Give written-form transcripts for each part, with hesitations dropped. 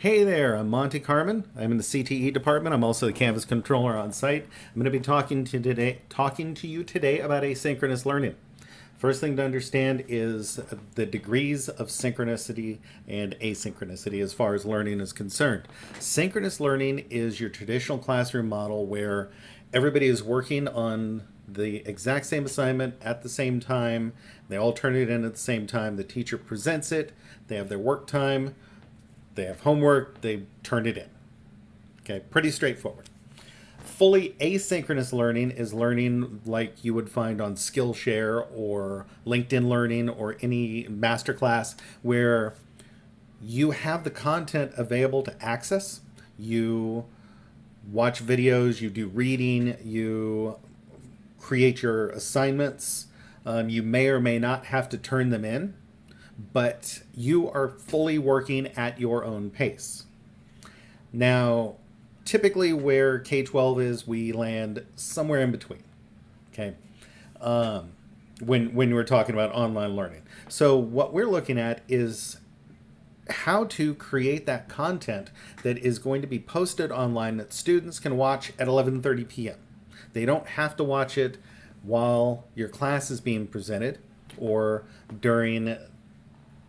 Hey there, I'm Monty Carman. I'm in the CTE department. I'm also the Canvas controller on site. I'm going to be talking to you today about asynchronous learning. First thing to understand is the degrees of synchronicity and asynchronicity as far as learning is concerned. Synchronous learning is your traditional classroom model where everybody is working on the exact same assignment at the same time. They all turn it in at the same time. The teacher presents it. They have their work time. They have homework, they turn it in. Okay, pretty straightforward. Fully asynchronous learning is learning like you would find on Skillshare or LinkedIn Learning or any masterclass where you have the content available to access. You watch videos, you do reading, you create your assignments. You may or may not have to turn them in, but you are fully working at your own pace. Now, typically where K-12 is, we land somewhere in between, okay, when we're talking about online learning. So what we're looking at is how to create that content that is going to be posted online that students can watch at 11:30 p.m. They don't have to watch it while your class is being presented or during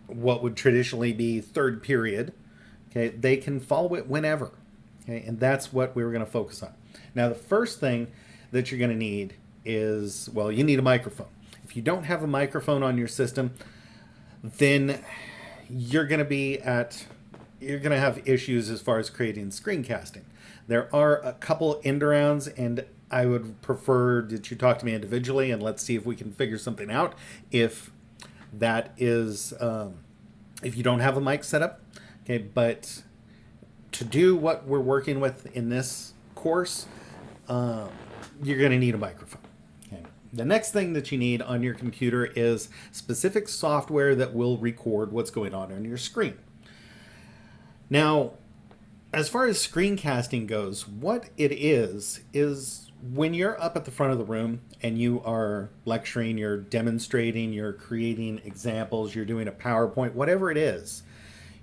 what would traditionally be third period. Okay, they can follow it whenever. Okay, and that's what we were going to focus on. Now, the first thing that you're going to need is, well, you need a microphone. If you don't have a microphone on your system, then you're going to have issues as far as creating screencasting. There are a couple end arounds, and I would prefer that you talk to me individually and let's see if we can figure something out. If that is if you don't have a mic set up, okay, but to do what we're working with in this course, you're going to need a microphone. Okay. The next thing that you need on your computer is specific software that will record what's going on your screen. Now, as far as screencasting goes, what it is when you're up at the front of the room and you are lecturing, you're demonstrating, you're creating examples, you're doing a PowerPoint, whatever it is,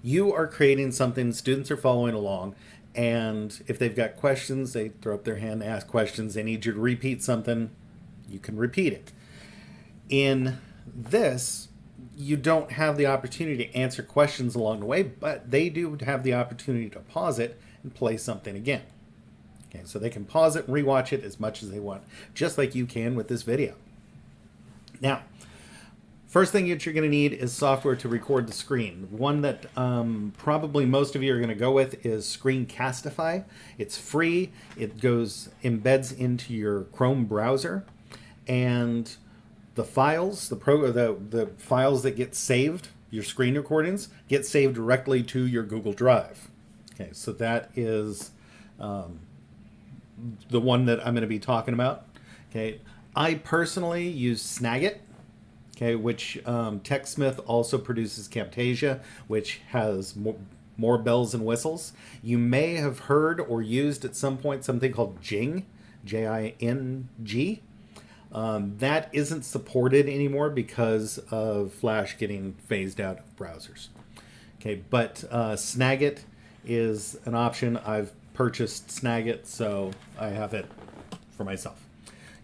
you are creating something, students are following along, and if they've got questions, they throw up their hand, ask questions, they need you to repeat something, you can repeat it. In this, you don't have the opportunity to answer questions along the way, but they do have the opportunity to pause it and play something again. Okay, so they can pause it and rewatch it as much as they want, just like you can with this video. Now, first thing that you're going to need is software to record the screen. One that probably most of you are going to go with is Screencastify. It's free. It embeds into your Chrome browser, and the files, the files that get saved, your screen recordings, get saved directly to your Google Drive. Okay, so that is the one that I'm going to be talking about. Okay, I personally use Snagit, okay, which TechSmith also produces Camtasia, which has more bells and whistles. You may have heard or used at some point something called Jing, J-I-N-G. That isn't supported anymore because of Flash getting phased out of browsers. Okay, but Snagit is an option. I've purchased Snagit, so I have it for myself.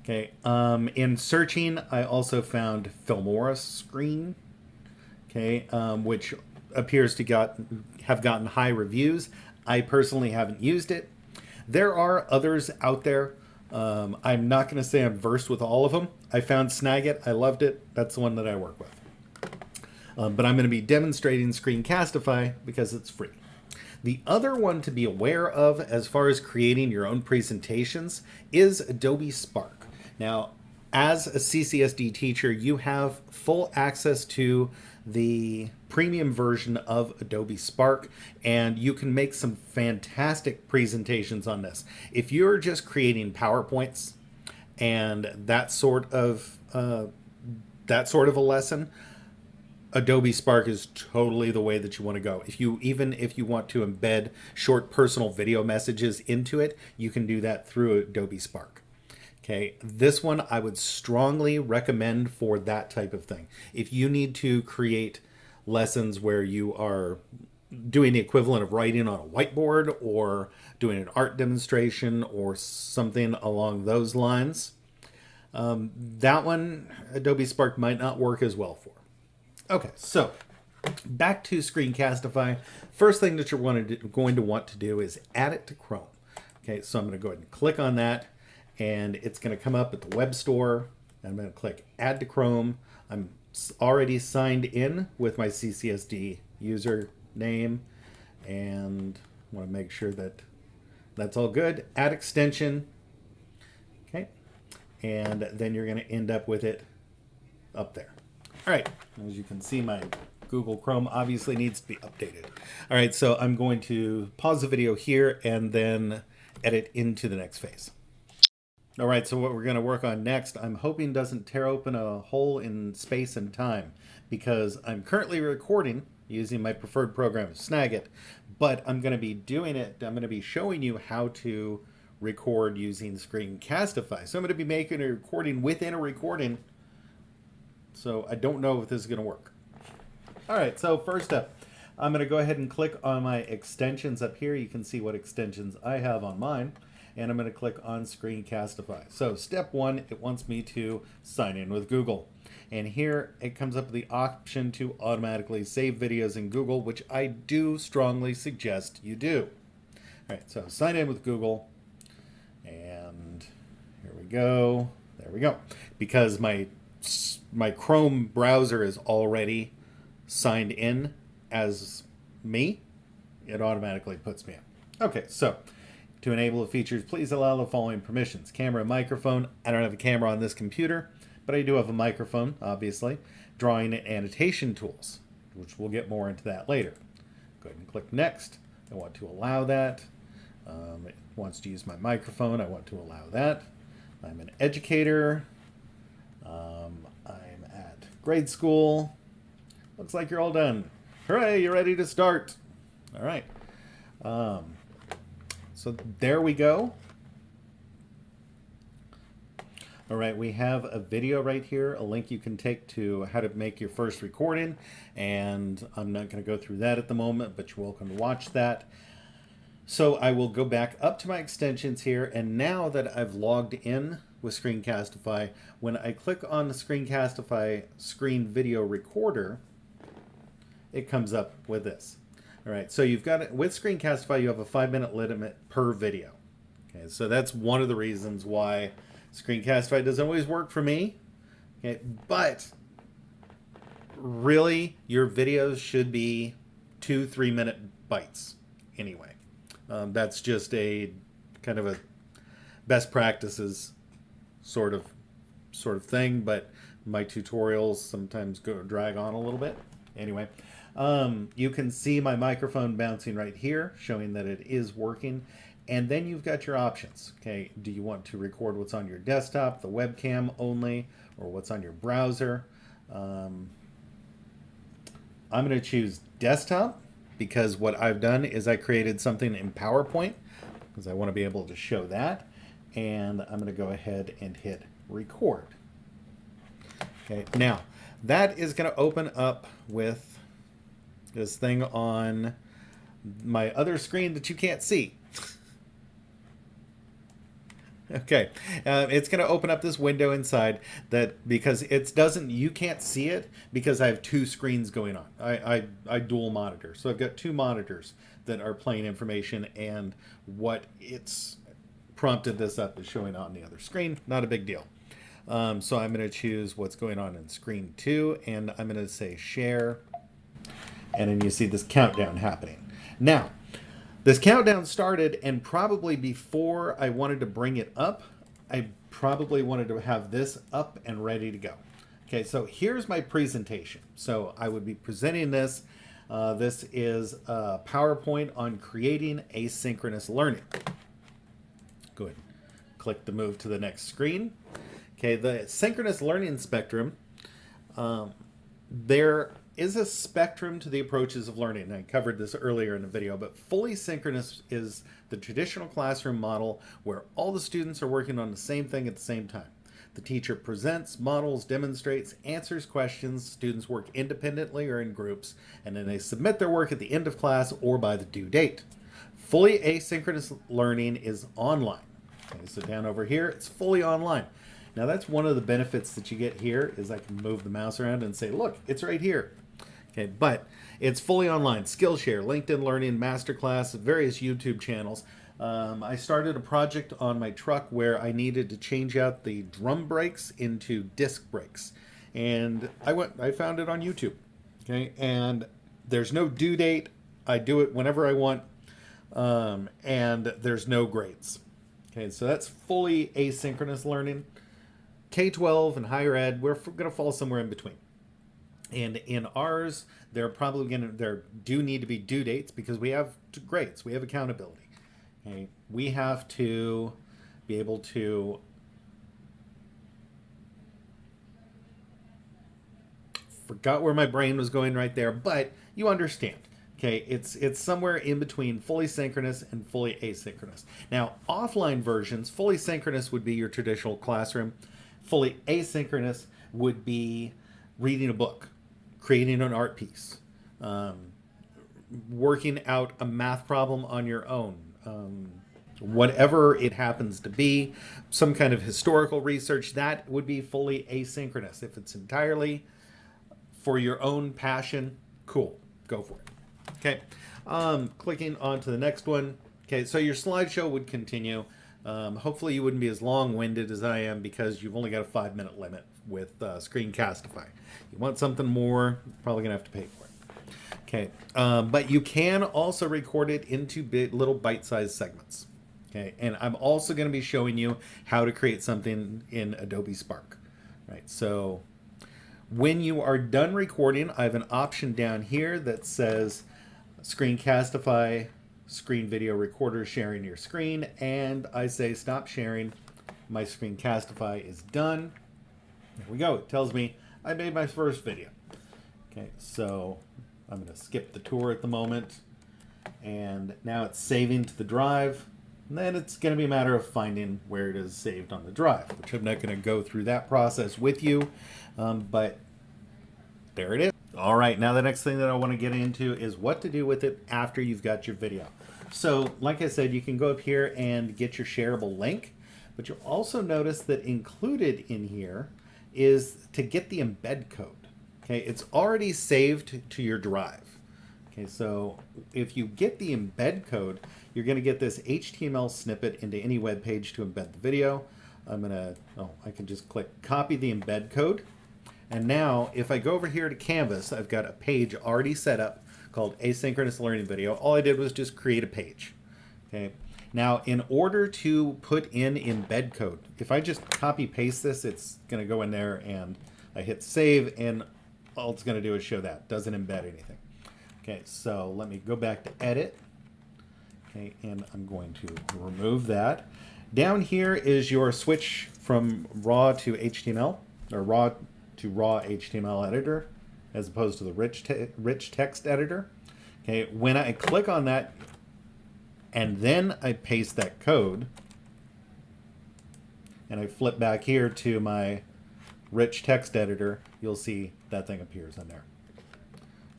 Okay, in searching, I also found Filmora Screen, okay, which appears to have gotten high reviews. I personally haven't used it. There are others out there. I'm not going to say I'm versed with all of them. I found Snagit. I loved it. That's the one that I work with. But I'm going to be demonstrating Screencastify because it's free. The other one to be aware of as far as creating your own presentations is Adobe Spark. Now, as a CCSD teacher, you have full access to the premium version of Adobe Spark, and you can make some fantastic presentations on this. If you're just creating PowerPoints and that sort of a lesson, Adobe Spark is totally the way that you want to go. If you want to embed short personal video messages into it, you can do that through Adobe Spark. Okay, this one I would strongly recommend for that type of thing. If you need to create lessons where you are doing the equivalent of writing on a whiteboard or doing an art demonstration or something along those lines, that one Adobe Spark might not work as well for. Okay, so back to Screencastify. First thing that you're going to want to do is add it to Chrome. Okay, so I'm going to go ahead and click on that, and it's going to come up at the web store. I'm going to click Add to Chrome. I'm already signed in with my CCSD username, and I want to make sure that that's all good. Add extension. Okay, and then you're going to end up with it up there. All right, as you can see, my Google Chrome obviously needs to be updated. All right, so I'm going to pause the video here and then edit into the next phase. All right, so what we're going to work on next, I'm hoping doesn't tear open a hole in space and time, because I'm currently recording using my preferred program, Snagit, but I'm going to be doing it, I'm going to be showing you how to record using Screencastify. So I'm going to be making a recording within a recording, so I don't know if this is going to work. All right, so first up, I'm going to go ahead and click on my extensions up here. You can see what extensions I have on mine. And I'm going to click on Screencastify. So step one, it wants me to sign in with Google. And here it comes up with the option to automatically save videos in Google, which I do strongly suggest you do. All right, so sign in with Google. And here we go. There we go. Because my Chrome browser is already signed in as me, it automatically puts me in. Okay, so to enable the features, please allow the following permissions. Camera and microphone. I don't have a camera on this computer, but I do have a microphone, obviously. Drawing and annotation tools, which we'll get more into that later. Go ahead and click Next. I want to allow that. It wants to use my microphone. I want to allow that. I'm an educator. I'm at grade school. Looks like you're all done. Hooray, you're ready to start. All right. So there we go. All right, we have a video right here, a link you can take to how to make your first recording, and I'm not going to go through that at the moment, but you're welcome to watch that. So I will go back up to my extensions here, and now that I've logged in with Screencastify, when I click on the Screencastify screen video recorder, it comes up with this. All right, so you've got it with Screencastify, you have a 5-minute limit per video. Okay, so that's one of the reasons why Screencastify doesn't always work for me. Okay, but really, your videos should be 2-3 minute bites anyway. That's just a kind of a best practices sort of thing, but my tutorials sometimes drag on a little bit. Anyway. You can see my microphone bouncing right here, showing that it is working. And then you've got your options. Okay, do you want to record what's on your desktop, the webcam only, or what's on your browser? I'm going to choose desktop, because what I've done is I created something in PowerPoint, because I want to be able to show that. And I'm going to go ahead and hit record. Okay, now that is going to open up with this thing on my other screen that you can't see. Okay, it's going to open up this window inside that, because you can't see it because I have two screens going on. I dual monitor, so I've got two monitors that are playing information, and what it's prompted this up is showing on the other screen. Not a big deal. So I'm going to choose what's going on in screen 2, and I'm going to say share. And then you see this countdown happening. Now, this countdown started, and probably before I wanted to bring it up, I probably wanted to have this up and ready to go. Okay, so here's my presentation. So I would be presenting this. This is a PowerPoint on creating asynchronous learning. Go ahead, click to move to the next screen. Okay, the synchronous learning spectrum, there is a spectrum to the approaches of learning. I covered this earlier in the video, but fully synchronous is the traditional classroom model where all the students are working on the same thing at the same time. The teacher presents, models, demonstrates, answers questions. Students work independently or in groups, and then they submit their work at the end of class or by the due date. Fully asynchronous learning is online. Okay, so down over here, it's fully online. Now that's one of the benefits that you get here is I can move the mouse around and say, look, it's right here. Okay, but it's fully online. Skillshare, LinkedIn Learning, Masterclass, various YouTube channels. I started a project on my truck where I needed to change out the drum brakes into disc brakes. And I found it on YouTube. Okay, and there's no due date. I do it whenever I want. And there's no grades. Okay, so that's fully asynchronous learning. K-12 and higher ed, we're going to fall somewhere in between. And in ours, there do need to be due dates because we have grades, we have accountability. Okay, we have to be able to forgot where my brain was going right there, but you understand. Okay, it's somewhere in between fully synchronous and fully asynchronous. Now, offline versions, fully synchronous would be your traditional classroom. Fully asynchronous would be reading a book, creating an art piece, working out a math problem on your own, whatever it happens to be, some kind of historical research, that would be fully asynchronous. If it's entirely for your own passion, cool, go for it. Okay, clicking on to the next one. Okay, so your slideshow would continue. Hopefully you wouldn't be as long-winded as I am because you've only got a 5-minute limit with Screencastify. You want something more, you're probably going to have to pay for it. Okay, but you can also record it into little bite-sized segments. Okay, and I'm also going to be showing you how to create something in Adobe Spark. Right, so when you are done recording, I have an option down here that says Screencastify, screen video recorder sharing your screen, and I say stop sharing. My Screencastify is done. There we go. It tells me I made my first video. Okay, so I'm going to skip the tour at the moment, and now it's saving to the drive. And then it's going to be a matter of finding where it is saved on the drive, which I'm not going to go through that process with you, but there it is. All right, now the next thing that I want to get into is what to do with it after you've got your video. So, like I said, you can go up here and get your shareable link, but you'll also notice that included in here is to get the embed code. Okay, it's already saved to your drive. Okay, so if you get the embed code, you're going to get this HTML snippet into any web page to embed the video. I can just click copy the embed code. And now if I go over here to Canvas, I've got a page already set up called Asynchronous Learning Video. All I did was just create a page. Okay. Now, in order to put in embed code, if I just copy paste this, it's going to go in there and I hit save and all it's going to do is show that. Doesn't embed anything. Okay, so let me go back to edit. Okay, and I'm going to remove that. Down here is your switch from raw to HTML, or raw to raw HTML editor, as opposed to the rich text editor. Okay, when I click on that and then I paste that code and I flip back here to my rich text editor, you'll see that thing appears on there.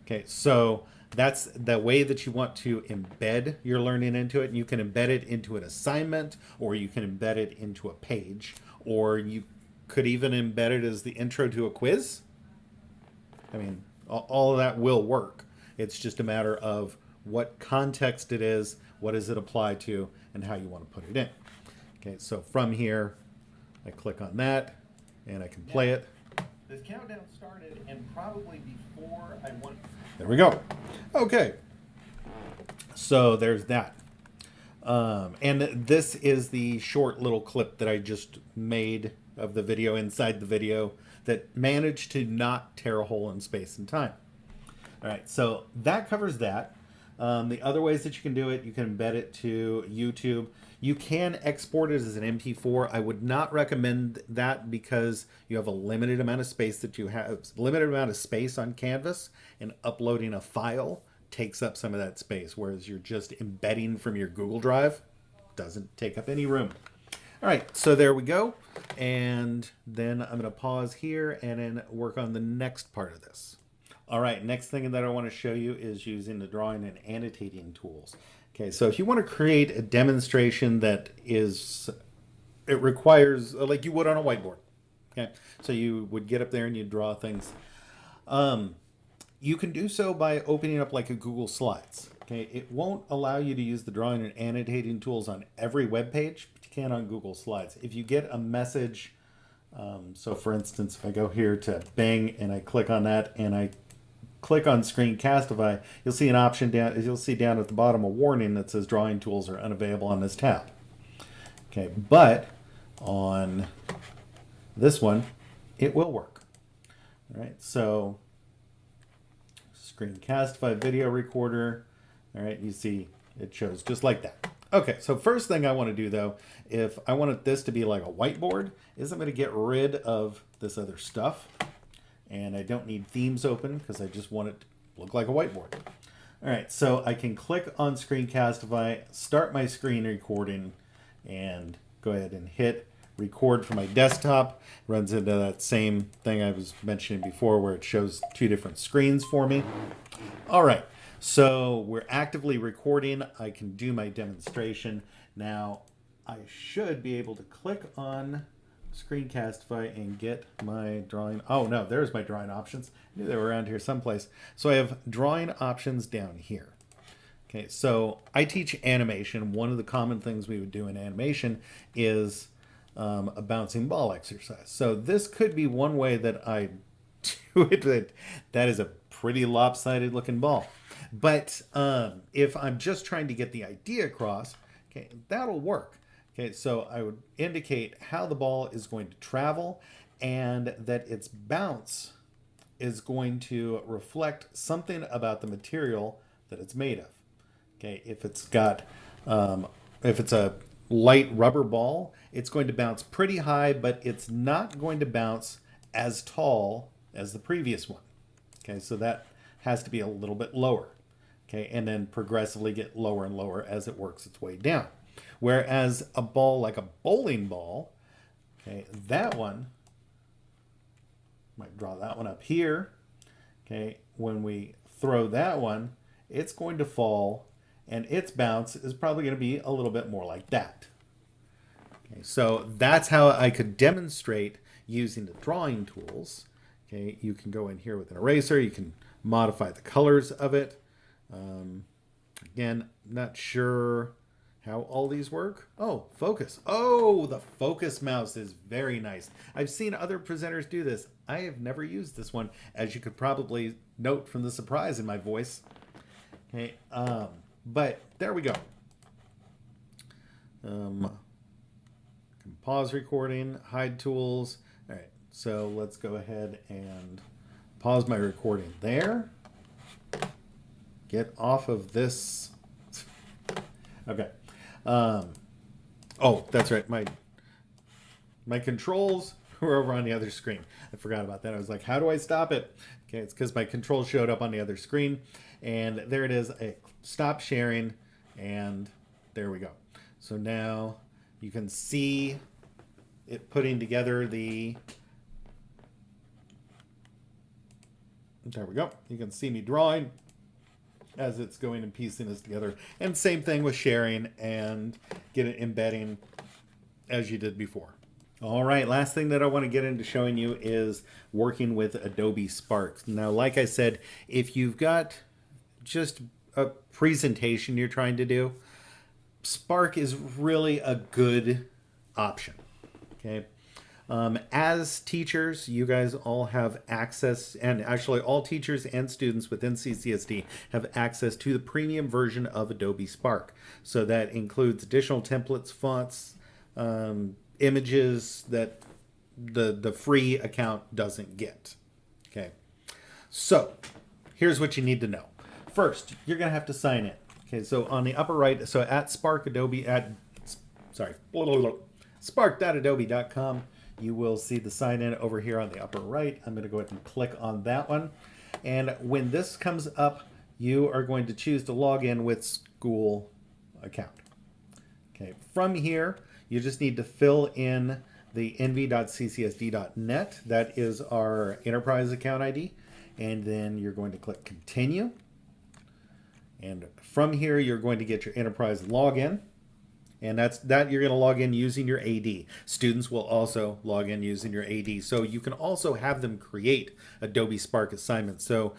Okay, so that's the way that you want to embed your learning into it. You can embed it into an assignment, or you can embed it into a page, or you could even embed it as the intro to a quiz. I mean, all of that will work. It's just a matter of what context it is, what does it apply to, and how you want to put it in. Okay, so from here, I click on that, and I can play it. This countdown started, and probably before I went. There we go. Okay, so there's that. And this is the short little clip that I just made of the video inside the video that managed to not tear a hole in space and time. All right, so that covers that. The other ways that you can do it, you can embed it to YouTube. You can export it as an MP4. I would not recommend that because you have a limited amount of space on Canvas, and uploading a file takes up some of that space, whereas you're just embedding from your Google Drive, doesn't take up any room. All right, so there we go. And then I'm going to pause here and then work on the next part of this. All right, next thing that I want to show you is using the drawing and annotating tools. Okay, so if you want to create a demonstration that it requires, like you would on a whiteboard. Okay, so you would get up there and you draw things. You can do so by opening up like a Google Slides. Okay, it won't allow you to use the drawing and annotating tools on every web page, but you can on Google Slides. If you get a message, so for instance, if I go here to Bing and I click on that and I click on Screencastify, you'll see an option down. You'll see down at the bottom a warning that says drawing tools are unavailable on this tab. Okay, but on this one, it will work. All right, so Screencastify video recorder. All right, you see it shows just like that. Okay, so first thing I want to do though, if I wanted this to be like a whiteboard, is I'm going to get rid of this other stuff. And I don't need themes open because I just want it to look like a whiteboard. All right, so I can click on Screencastify, start my screen recording, and go ahead and hit record from my desktop. Runs into that same thing I was mentioning before where it shows two different screens for me. All right, so we're actively recording. I can do my demonstration. Now, I should be able to click on Screencastify and get my drawing. Oh no, there's my drawing options. I knew they were around here someplace. So I have drawing options down here. Okay, so I teach animation. One of the common things we would do in animation is a bouncing ball exercise. So this could be one way that I do it. That is a pretty lopsided looking ball. But if I'm just trying to get the idea across, okay, that'll work. Okay, so I would indicate how the ball is going to travel and that its bounce is going to reflect something about the material that it's made of. Okay, if it's got, if it's a light rubber ball, it's going to bounce pretty high, but it's not going to bounce as tall as the previous one. Okay, so that has to be a little bit lower. Okay, and then progressively get lower and lower as it works its way down. Whereas a ball like a bowling ball, okay, that one, might draw that one up here. Okay, when we throw that one, it's going to fall and its bounce is probably going to be a little bit more like that. Okay, so that's how I could demonstrate using the drawing tools. Okay, you can go in here with an eraser, you can modify the colors of it. Again, not sure how all these work. Oh, focus. Oh, the focus mouse is very nice. I've seen other presenters do this. I have never used this one, as you could probably note from the surprise in my voice. Okay, but there we go. Can pause recording, hide tools. All right, so let's go ahead and pause my recording there. Get off of this. Okay. Oh, that's right. My controls were over on the other screen. I forgot about that. I was like, how do I stop it? Okay, it's because my controls showed up on the other screen. And there it is. I stop sharing. And there we go. So now you can see it putting together the... There we go. You can see me drawing as it's going and piecing this together. And same thing with sharing and embedding as you did before. All right, last thing that I want to get into showing you is working with Adobe Spark. Now, like I said, if you've got just a presentation you're trying to do, Spark is really a good option, okay? As teachers, you guys all have access, and actually all teachers and students within CCSD have access to the premium version of Adobe Spark. So that includes additional templates, fonts, images that the free account doesn't get. Okay, so here's what you need to know. First, you're going to have to sign in. Okay, so on the upper right, so at spark.adobe.com, you will see the sign in over here on the upper right. I'm going to go ahead and click on that one. And when this comes up, you are going to choose to log in with school account. Okay, from here, you just need to fill in the nv.ccsd.net. That is our enterprise account ID. And then you're going to click continue. And from here, you're going to get your enterprise login. And that you're going to log in using your AD. Students will also log in using your AD. So you can also have them create Adobe Spark assignments. So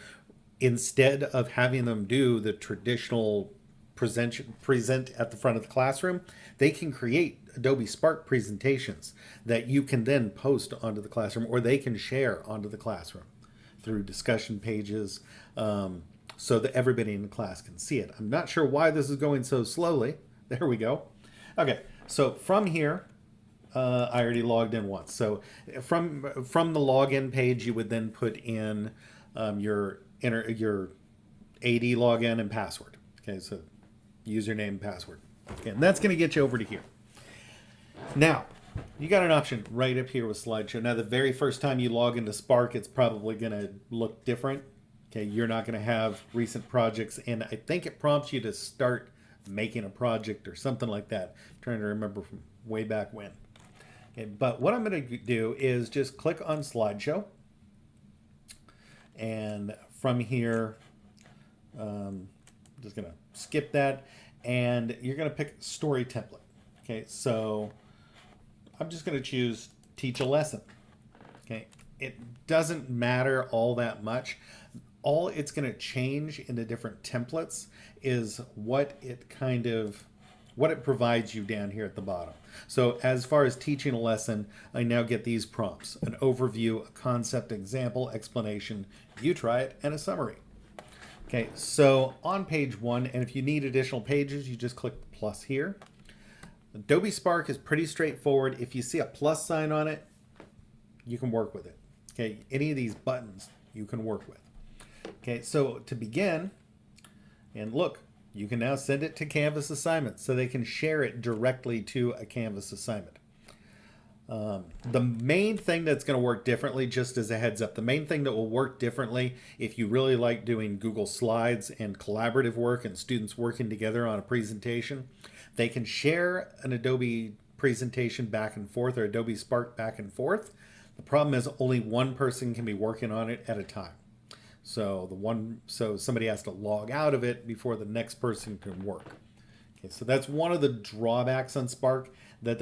instead of having them do the traditional present at the front of the classroom, they can create Adobe Spark presentations that you can then post onto the classroom, or they can share onto the classroom through discussion pages, so that everybody in the class can see it. I'm not sure why this is going so slowly. There we go. Okay, so from here, I already logged in once. So from the login page, you would then put in your AD login and password. Okay, so username and password. Okay, and that's going to get you over to here. Now, you got an option right up here with slideshow. Now, the very first time you log into Spark, it's probably going to look different. Okay, you're not going to have recent projects, and I think it prompts you to start making a project or something like that. I'm trying to remember from way back when. Okay, but what I'm going to do is just click on slideshow, and from here, just going to skip that, and you're going to pick story template. Okay, so I'm just going to choose teach a lesson. Okay, it doesn't matter all that much. All it's going to change in the different templates is what it provides you down here at the bottom. So as far as teaching a lesson, I now get these prompts: an overview, a concept, example, explanation, you try it, and a summary. Okay, so on page 1, and if you need additional pages, you just click the plus here. Adobe Spark is pretty straightforward. If you see a plus sign on it, you can work with it. Okay, any of these buttons you can work with. Okay, so to begin, and look, you can now send it to Canvas assignments so they can share it directly to a Canvas assignment. The main thing that's going to work differently, just as a heads up, the main thing that will work differently if you really like doing Google Slides and collaborative work and students working together on a presentation, they can share an Adobe presentation back and forth, or Adobe Spark back and forth. The problem is only one person can be working on it at a time. So somebody has to log out of it before the next person can work. Okay, so that's one of the drawbacks on Spark, that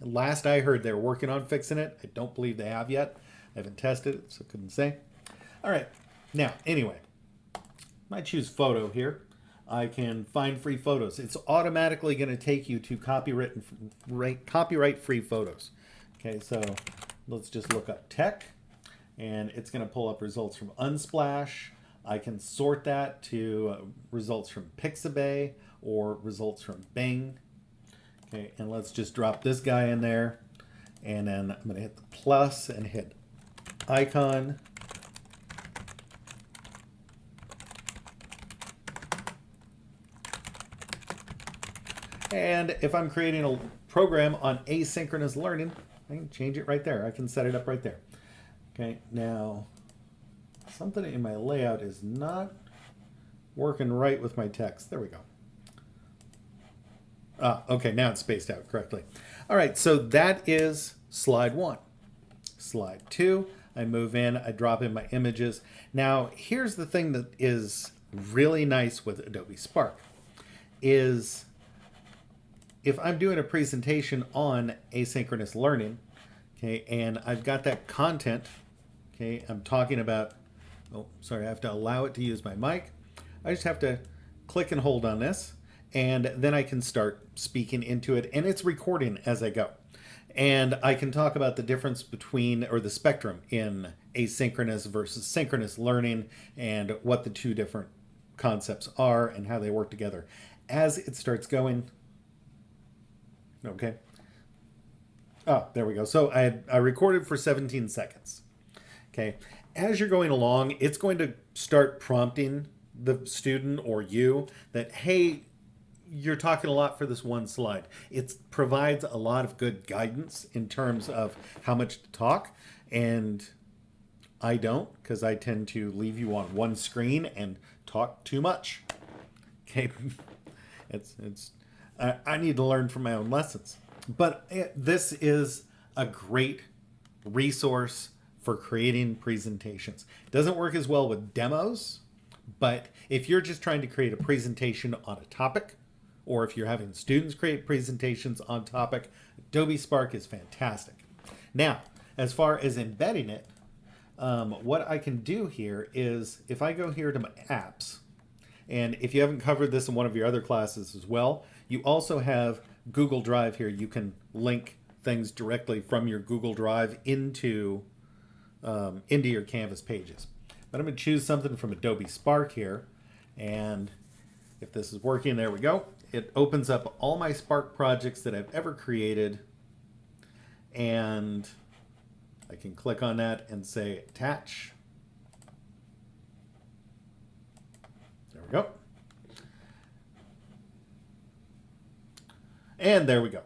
last I heard they're working on fixing it. I don't believe they have yet. I haven't tested it, so couldn't say. All right, now anyway, I choose photo here. I can find free photos. It's automatically going to take you to copyright-free photos. Okay, so let's just look up tech, and it's going to pull up results from Unsplash. I can sort that to results from Pixabay or results from Bing. Okay, and let's just drop this guy in there, and then I'm going to hit the plus and hit icon. And if I'm creating a program on asynchronous learning, I can change it right there. I can set it up right there. Okay, now something in my layout is not working right with my text. There we go. Okay, now it's spaced out correctly. All right, so that is slide 1. Slide 2, I move in, I drop in my images. Now, here's the thing that is really nice with Adobe Spark is if I'm doing a presentation on asynchronous learning, okay, and I've got that content, okay, I'm talking about, oh, sorry, I have to allow it to use my mic. I just have to click and hold on this, and then I can start speaking into it, and it's recording as I go. And I can talk about the difference between, or the spectrum in asynchronous versus synchronous learning, and what the two different concepts are and how they work together as it starts going. Okay. Oh, there we go. So I recorded for 17 seconds. Okay. As you're going along, it's going to start prompting the student or you that, hey, you're talking a lot for this one slide. It provides a lot of good guidance in terms of how much to talk. And I don't, because I tend to leave you on one screen and talk too much. Okay. I need to learn from my own lessons. But this is a great resource for creating presentations. It doesn't work as well with demos, but if you're just trying to create a presentation on a topic, or if you're having students create presentations on topic, Adobe Spark is fantastic. Now, as far as embedding it, what I can do here is if I go here to my apps, and if you haven't covered this in one of your other classes as well, you also have Google Drive here. You can link things directly from your Google Drive into your Canvas pages. But I'm going to choose something from Adobe Spark here, and if this is working, there we go. It opens up all my Spark projects that I've ever created, and I can click on that and say attach. There we go. And there we go.